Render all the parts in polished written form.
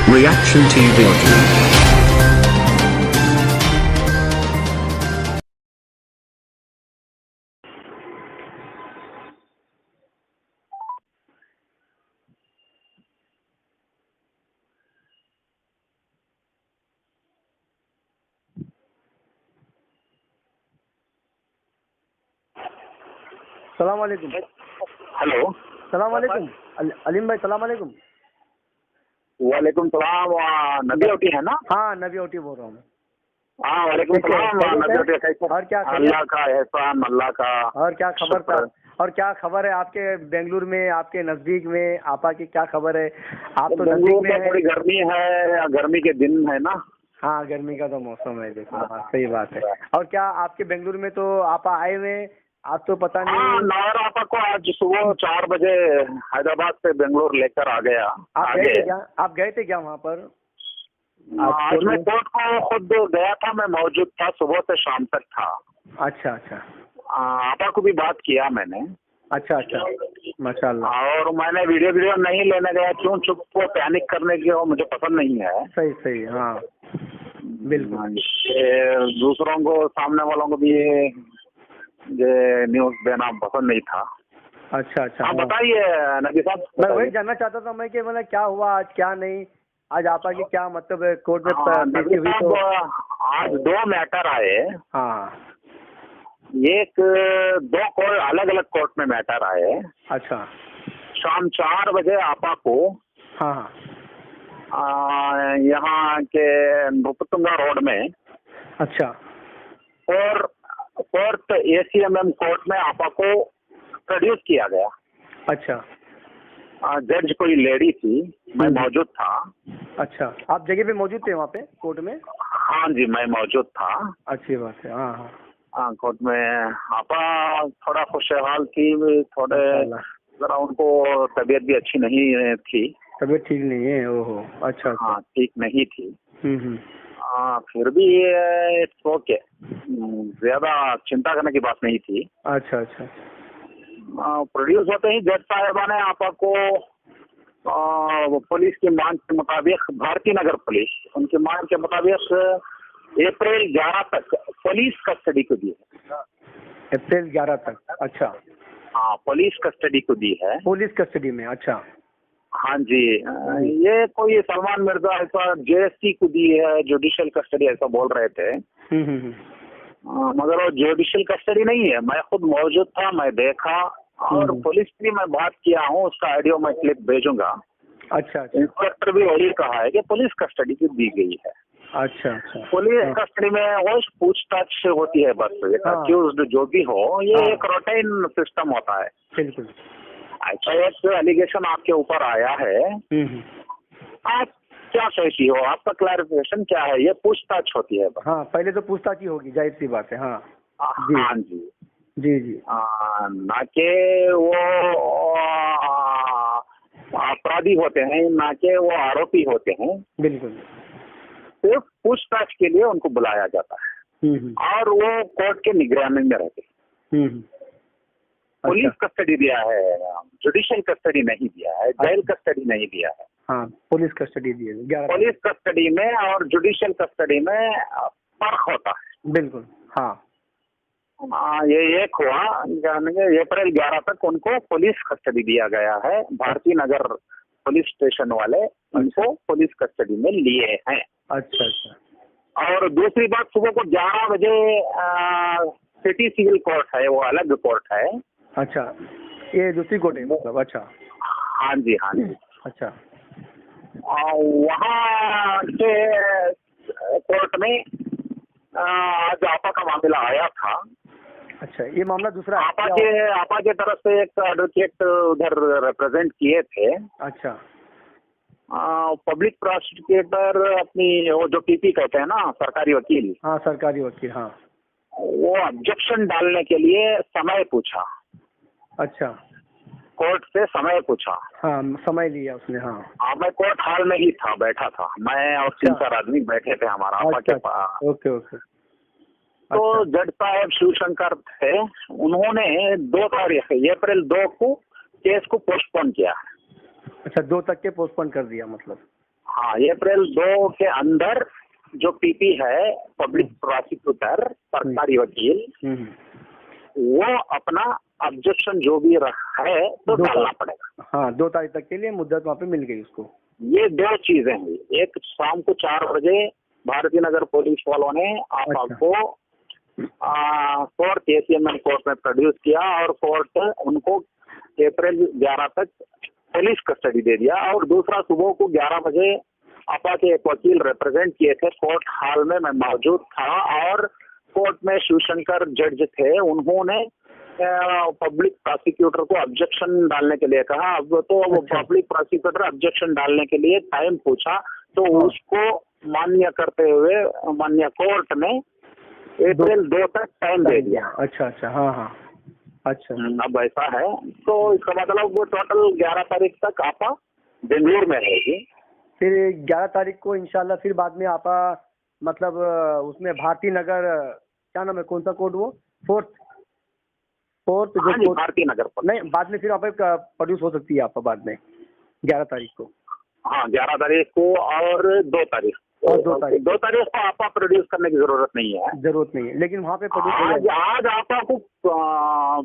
Reaction TV audio. सलाम वालेकुम। Hello. सलाम वालेकुम। अलीम भाई सलाम वालेकुम। वालेकुम सलाम। नबी ओटी है ना? हाँ नबी ओटी बोल रहा हूँ। हाँ वालेकुम सलाम। नबी ओटी कैसे? और क्या खबर? अल्लाह का एहसान, अल्लाह का। और क्या खबर था? शुक्र। और क्या खबर है आपके बेंगलुरु में, आपके नजदीक में? आपा की क्या खबर है? आप तो बेंगलुरु नजदीक में में थोड़ी है। गर्मी है, गर्मी के दिन है ना। हाँ गर्मी का तो मौसम है, देखो। हाँ हाँ। सही बात है। और क्या आपके बेंगलुरु में तो आपा आए हुए, आप तो पता हाँ, नहीं। नौर आपा को आज सुबह 4 बजे हैदराबाद से बेंगलोर लेकर आ गया। आप गए थे क्या? आप गए थे क्या वहाँ पर? आज मैं कोर्ट को खुद गया था, मैं मौजूद था, सुबह से शाम तक था। अच्छा अच्छा आपा को भी बात किया मैंने। अच्छा अच्छा माशाल्लाह। और मैंने वीडियो नहीं लेने गया, क्यों चुप को पैनिक करने की वो मुझे पसंद नहीं है। सही सही हाँ बिल्कुल। ये दूसरों को, सामने वालों को भी ये न्यूज देना पसंद नहीं था। अच्छा अच्छा हाँ हाँ। बताइए नबी साहब, मैं वही बताइए। जानना चाहता था मैं कि मतलब क्या हुआ आज, क्या नहीं। आज आपा की क्या मतलब है, कोर्ट में हाँ, पेशी नबी हुई साहब, तो। आज 2 मैटर आए। हाँ एक 2 कोर्ट, अलग अलग कोर्ट में मैटर आए। अच्छा शाम 4 बजे आपा को हाँ हाँ यहाँ के नृपतुंगा रोड में अच्छा और फोर्थ ACMM कोर्ट में आपा को प्रोड्यूस किया गया। अच्छा जज कोई लेडी थी, मैं मौजूद था। अच्छा आप जगह पे मौजूद थे वहाँ पे कोर्ट में? हाँ जी, मैं मौजूद था। अच्छी बात है। हाँ हाँ हाँ, कोर्ट में आपा थोड़ा खुशहाल थी, थोड़े माशाल्लाह। जरा उनको तबीयत भी अच्छी नहीं थी। तबीयत ठीक नहीं है? ओहो अच्छा अच्छा। हाँ, ठीक नहीं थी। हम्म। फिर भी इट्स ओके, ज्यादा चिंता करने की बात नहीं थी। अच्छा अच्छा प्रोड्यूस होते ही जज साहिबा ने आपा को पुलिस की मांग के मुताबिक, भारतीय नगर पुलिस उनकी मांग के मुताबिक अप्रैल 11 तक पुलिस कस्टडी को दी है। अप्रैल 11 तक? अच्छा हाँ, पुलिस कस्टडी को दी है। पुलिस कस्टडी में? अच्छा हाँ जी। ये कोई सलमान मिर्जा ऐसा JST को दी है, जुडिशियल कस्टडी ऐसा बोल रहे थे। हम्म। मगर वो जुडिशियल कस्टडी नहीं है। मैं खुद मौजूद था, मैं देखा और पुलिस की मैं बात किया हूँ, उसका ऑडियो मैं क्लिप भेजूंगा। अच्छा अच्छा इंस्पेक्टर भी वही कहा है कि पुलिस कस्टडी की दी गई है। अच्छा अच्छा पुलिस हाँ। कस्टडी में वो पूछताछ होती है बस। हाँ। अक्यूज्ड जो भी हो, ये हाँ। एक रूटीन सिस्टम होता है। बिल्कुल। ऐसा एक एलिगेशन आपके ऊपर आया है, आप क्या कहती हो, आपका क्लैरिफिकेशन क्या है? ये पूछताछ होती है बस। हाँ पहले तो पूछताछ ही होगी, जाहिर सी बात है। हाँ जी हाँ जी। जी जी ना के वो अपराधी होते हैं, ना के वो आरोपी होते हैं। बिल्कुल। सिर्फ पूछताछ के लिए उनको बुलाया जाता है और वो कोर्ट के निगरानी में रहते हैं। पुलिस अच्छा कस्टडी दिया है, जुडिशियल कस्टडी नहीं दिया है, जेल कस्टडी नहीं दिया है। हाँ पुलिस कस्टडी दी है 11। पुलिस कस्टडी में और जुडिशियल कस्टडी में फर्क होता है। बिल्कुल हाँ। ये एक हुआ, अप्रैल 11 तक उनको पुलिस कस्टडी दिया गया है। भारतीय नगर पुलिस स्टेशन वाले उनको पुलिस कस्टडी में लिए हैं। अच्छा अच्छा और दूसरी बात, सुबह को 11 बजे सिटी सिविल कोर्ट है, वो अलग कोर्ट है। अच्छा ये दूसरी कोर्ट है मतलब? अच्छा हाँ जी, हाँ जी। अच्छा वहाँ के कोर्ट में आज आपा का मामला आया था। अच्छा ये मामला दूसरा है? आपा के तरफ से एक एडवोकेट उधर रिप्रेजेंट किए थे। अच्छा पब्लिक प्रोसिक्यूटर अपनी वो जो PP कहते हैं ना, सरकारी वकील, हाँ सरकारी वकील हाँ। वो ऑब्जेक्शन डालने के लिए समय पूछा, अच्छा कोर्ट से समय पूछा। हाँ समय लिया उसने। हाँ मैं कोर्ट हॉल में ही था, बैठा था मैं और 3-4 आदमी बैठे थे हमारा आपा के पास। Okay okay. तो जज साहब शिवशंकर थे, उन्होंने 2 तारीख अप्रैल 2 को केस को पोस्टपोन किया। अच्छा 2 तक के पोस्टपोन कर दिया मतलब? हाँ, अप्रैल 2 के अंदर जो पीपी है, पब्लिक प्रोसिक्यूटर, सरकारी वकील, वो अपना ऑब्जेक्शन जो भी है तो डालना पड़ेगा। हाँ, 2 तारीख तक के लिए मुद्दत वहाँ पे मिल गई उसको। ये 2 चीजें हुई। एक, शाम को 4 बजे भारतीय नगर पुलिस वालों ने आपको कोर्ट ACMN कोर्ट में प्रोड्यूस किया और कोर्ट उनको अप्रैल 11 तक पुलिस कस्टडी दे दिया। और दूसरा, सुबह को 11 बजे आपा के एक वकील रिप्रेजेंट किए थे कोर्ट हॉल में, मैं मौजूद था। और कोर्ट में शिवशंकर जज थे, उन्होंने पब्लिक प्रोसिक्यूटर को ऑब्जेक्शन डालने के लिए कहा। अब तो पब्लिक प्रोसिक्यूटर ऑब्जेक्शन डालने के लिए टाइम पूछा, तो उसको मान्य करते हुए मान्य कोर्ट ने अप्रैल 2 तक टाइम दे दिया। अच्छा, हाँ हाँ, अच्छा। अब ऐसा है, तो इसका मतलब वो टोटल 11 तारीख तक आपा बेंगलुरु में रहेगी। फिर 11 तारीख को इंशाल्लाह फिर बाद में आपा मतलब उसमें भारती नगर, क्या नाम है, कौन सा कोर्ट वो, फोर्थ जो भारती नगर पर नहीं, बाद में फिर आप प्रोड्यूस हो सकती है आपका बाद में 11 तारीख को। हाँ, 11 तारीख को और 2 तारीख और 2 तारीख को आपा प्रोड्यूस करने की जरूरत नहीं है, लेकिन वहाँ पे प्रोड्यूस आज आपा को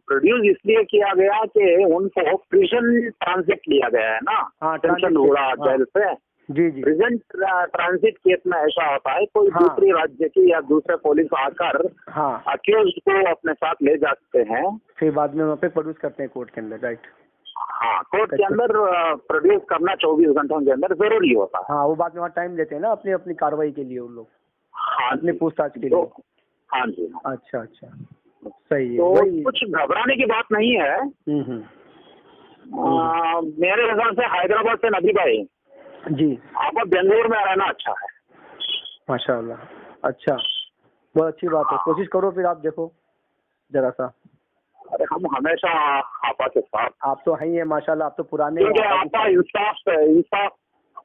प्रोड्यूस इसलिए किया गया कि उनको प्रिजन ट्रांजिट लिया गया है ना। हाँ, टेंशन हुआ जेल से। जी। प्रेजेंट ट्रांजिट केस में ऐसा होता है, कोई दूसरी राज्य की या दूसरे पुलिस आकर अक्यूज्ड को अपने साथ ले जाते हैं, फिर बाद में वहाँ पे प्रोड्यूस करते हैं कोर्ट के अंदर, राइट। हाँ, कोर्ट के अंदर प्रोड्यूस करना 24 घंटों के अंदर जरूरी होता है। हाँ, वो बाद में वहाँ टाइम लेते हैं ना अपनी कार्रवाई के लिए, उन लोग अपनी पूछताछ के लिए। हाँ जी। अच्छा, सही है। तो कुछ घबराने की बात नहीं है। मेरे हिसाब से हैदराबाद से नबी भाई जी, आपको बेंगलुरु में रहना अच्छा है। माशाल्लाह, अच्छा, बहुत अच्छी बात है। कोशिश करो फिर, आप देखो जरा सा। अरे हम हमेशा आपा के साथ। आप तो हैं ही है माशाल्लाह, आप तो पुराने, क्योंकि आपा इंसाफ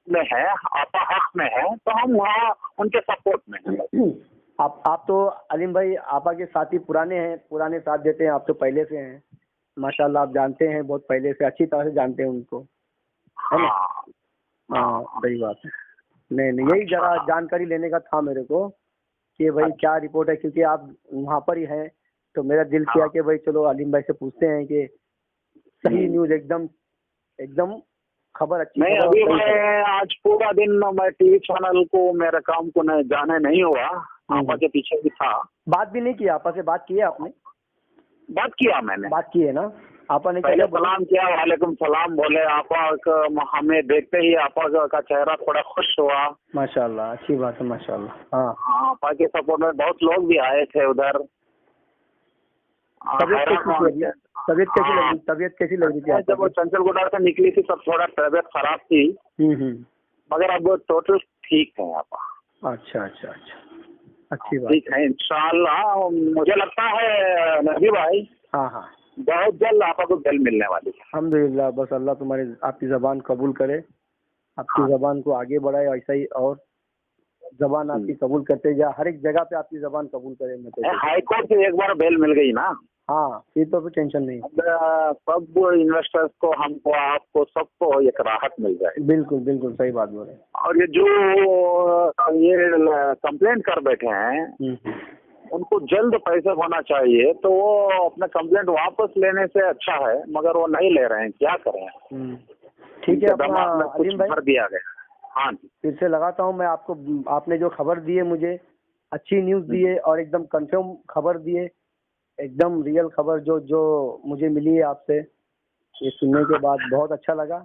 में है, आपा हक में है, तो हम वहाँ उनके सपोर्ट में हैं। आप तो अलीम भाई आपा के साथी पुराने हैं, पुराने साथ देते हैं। आप तो पहले से हैं माशाल्लाह, आप जानते हैं बहुत पहले से, अच्छी तरह से जानते हैं उनको, है ना। हाँ, सही बात है। नहीं, यही जरा जानकारी लेने का था मेरे को कि भाई क्या रिपोर्ट है, क्योंकि आप वहाँ पर ही हैं, तो मेरा दिल किया कि भाई चलो अलीम भाई से पूछते हैं कि सही न्यूज, एकदम खबर अच्छी। नहीं, अभी मैं आज पूरा दिन मैं टीवी चैनल को, मेरे काम को जाने नहीं हुआ, आपा के पीछे भी था। बात भी नहीं किया आपा से? बात की है आपने? बात किया मैंने, बात की है ना आपा ने? पहले सलाम किया, वालेकुम सलाम बोले। आपा हमें देखते ही आपा का चेहरा थोड़ा खुश हुआ। माशाल्लाह, अच्छी बात है माशाल्लाह। हाँ, आपा के सपोर्ट में बहुत लोग भी आए थे उधर। तबीयत कैसी लग रही थी? जब वो चंचल गुडा से निकली थी तब थोड़ा तबीयत खराब थी, मगर अब टोटल ठीक है आपा। अच्छा, अच्छी बात। ठीक है इंशाल्लाह। मुझे लगता है नबी भाई, हाँ, बहुत जल्द आपा को जल्द मिलने वाली है। अल्हम्दुलिल्लाह, बस अल्लाह आपकी जबान कबूल करे, आपकी जबान को आगे बढ़ाए, ऐसा ही और जबान आपकी कबूल करते जा, हर एक जगह पे आपकी जबान कबूल करे। हाई कोर्ट से एक बार बेल मिल गई ना। हाँ, फिर तो कोई टेंशन नहीं। सब इन्वेस्टर्स को, हमको, आपको, सबको एक राहत मिल जाए। बिल्कुल सही बात बोले। और ये जो कंप्लेंट कर बैठे हैं, उनको जल्द पैसे होना चाहिए, तो वो अपना कंप्लेंट वापस लेने से अच्छा है, मगर वो नहीं ले रहे हैं, क्या करें। ठीक है, अपना अलीम भाई भर दिया गया। हाँ जी, फिर से लगाता हूँ मैं आपको। आपने जो खबर दी है मुझे, अच्छी न्यूज दी है और एकदम कंफर्म खबर दी है, एकदम रियल खबर जो मुझे मिली है आपसे, ये सुनने के बाद बहुत अच्छा लगा।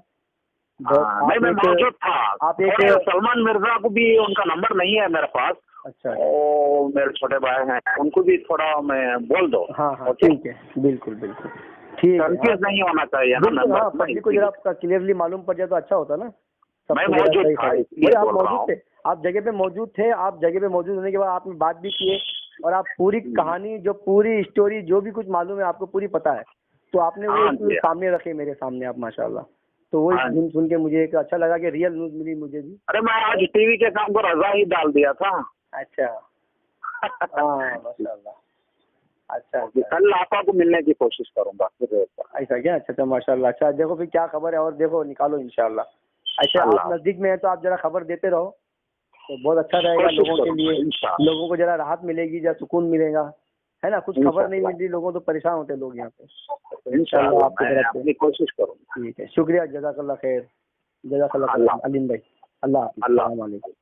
नहीं, मैं मौजूद था। आप एक सलमान मिर्जा को भी, उनका नंबर नहीं है मेरे पास। अच्छा, वो मेरे छोटे भाई हैं, उनको भी थोड़ा मैं बोल दो। हाँ, ठीक है, बिल्कुल ठीक है। कंफ्यूज नहीं होना चाहिए ना, पब्लिक को जरा क्लियरली मालूम पड़ जाए तो अच्छा होता ना। मैं मौजूद था, आप मौजूद थे, आप जगह पे मौजूद थे। आप जगह पे मौजूद होने के बाद आपने बात भी किए और आप पूरी कहानी, जो पूरी स्टोरी, जो भी कुछ मालूम है आपको पूरी पता है, तो आपने वो सामने रखे, मेरे सामने आप, माशाल्लाह। तो वो सुन के मुझे एक अच्छा लगा कि रियल न्यूज मिली मुझे भी। अरे मैं आज टीवी के काम को रजा ही डाल दिया था। अच्छा, हाँ, माशाल्लाह। अच्छा, कल आपा को मिलने की कोशिश करूंगा फिर। ऐसा क्या? अच्छा, माशाल्लाह। अच्छा, देखो फिर क्या खबर है, और देखो निकालो इंशाल्लाह। ऐसे आप अल्लाह। नजदीक में है तो आप जरा खबर देते रहो तो बहुत अच्छा रहेगा कोशिश लोगों के करूंगा, लिए, इंशाअल्लाह। लोगों को जरा राहत मिलेगी या सुकून मिलेगा, है ना। कुछ खबर नहीं मिलती लोगों तो परेशान होते लोग यहाँ पे। इंशाअल्लाह आपकी मैं तरफ से अपनी कोशिश करूंगा। ठीक है, शुक्रिया, जज़ाकल्लाह खैर, जज़ाकल्लाह खैर अल्लाह। अलीम भाई, अल्लाह हाफ़िज़, अल्लाह। अस्सलाम वालेकुम।